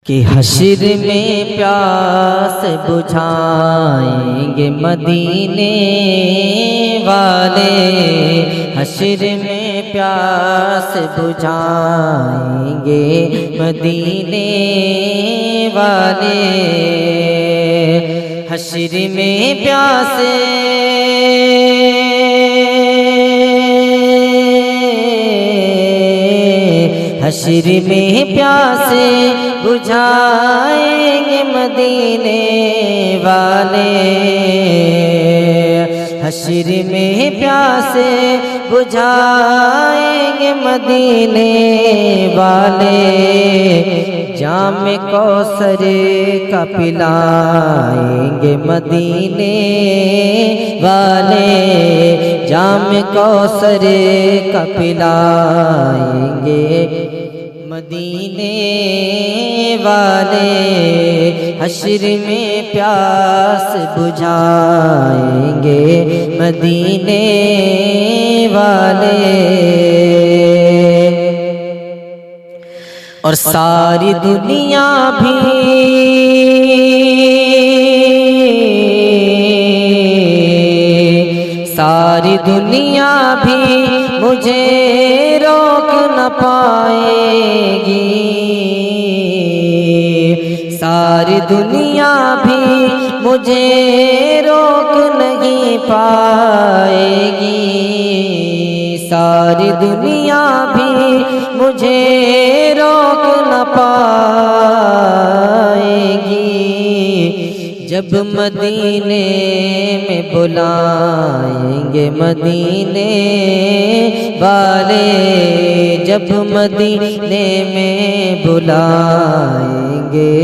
कि हश्र में प्यास बुझाएंगे मदीने वाले, हश्र में प्यास बुझाएंगे मदीने वाले, हश्र में प्यासे हश्र में प्यासे बुझाएंगे मदीने वाले, हश्र में प्यासे बुझाएंगे मदीने वाले, जाम कौसर का पिलाएंगे मदीने वाले, जाम कौसर का पिलाएंगे मदीने वाले, हश्र में प्यास बुझाएंगे मदीने वाले। और सारी दुनिया भी मुझे रोक न पाएगी, सारी दुनिया भी मुझे रोक नहीं पाएगी, सारी दुनिया भी मुझे रोक न पाएगी, जब मदीने में बुलाएंगे मदीने वाले, जब मदीने में बुलाएंगे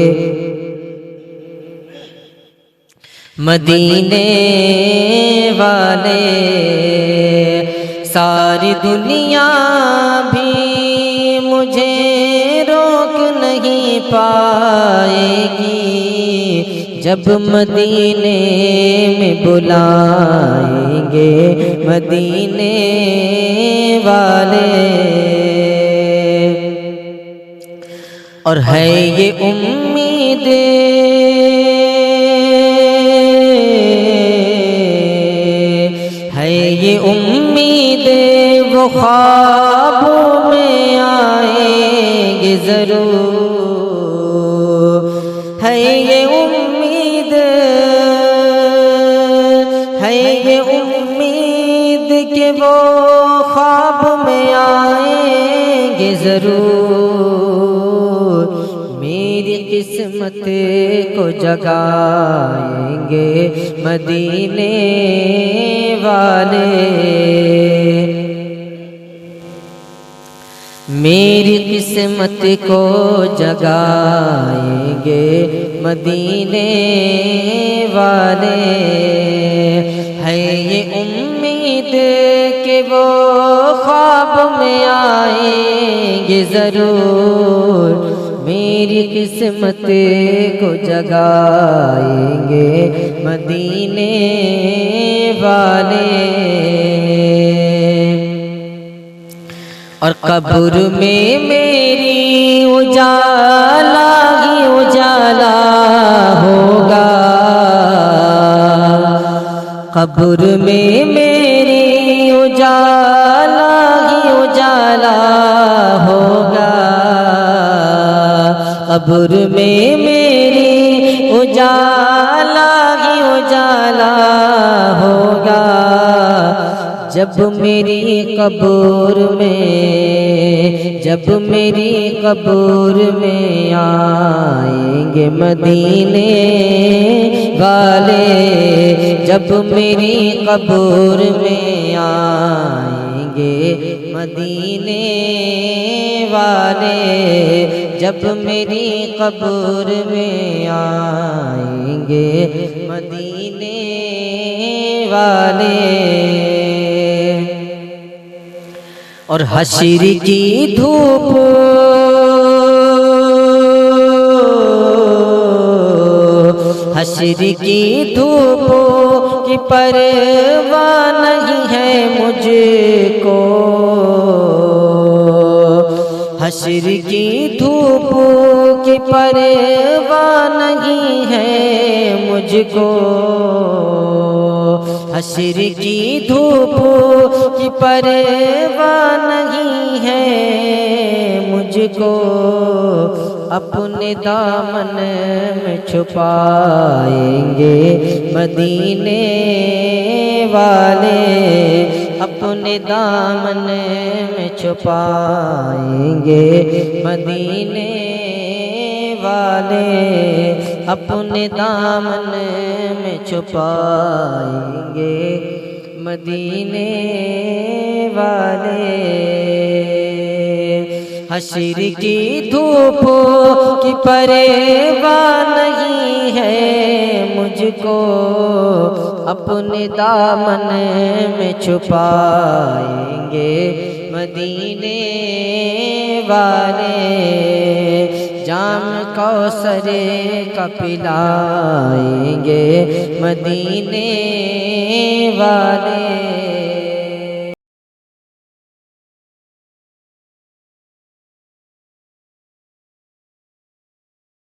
मदीने वाले, सारी दुनिया भी मुझे रोक नहीं पाएगी, जब मदीने में बुलाएंगे मदीने वाले। और है ये उम्मीद वो ख्वाबों में आएंगे जरूर, है ये उम्मीद कि वो ख्वाब में आएंगे जरूर, मेरी किस्मत को जगाएंगे मदीने वाले, मेरी किस्मत को जगाएंगे मदीने वाले, है ये उम्मीद कि वो ख्वाब में आएंगे जरूर, मेरी किस्मत को जगाएंगे मदीने वाले। और कब्र में मेरी उजाला ही उजाला होगा, कब्र में मेरी उजाला ही उजाला होगा, कब्र में मेरी उजाला ही उजाला होगा, जब मेरी कब्र में, जब मेरी कब्र में आएंगे मदीने वाले, जब मेरी कब्र में आएंगे मदीने वाले, जब मेरी कब्र में आएंगे मदीने वाले। और हश्र की धूप हश्र की धूप की परवाह नहीं है मुझको, हश्र की धूप की परवाह नहीं है मुझको, हश्र की धूप की परवाह नहीं है मुझको। अपने दामन में छुपाएंगे मदीने वाले, अपने दामन में छुपाएंगे मदीने वाले, अपने दामन में छुपाएंगे मदीने वाले। हश्र की धूप की परवाह नहीं है मुझको, अपने दामन में छुपाएंगे मदीने वाले। जाम कौसर का पिलाएंगे मदीने वाले,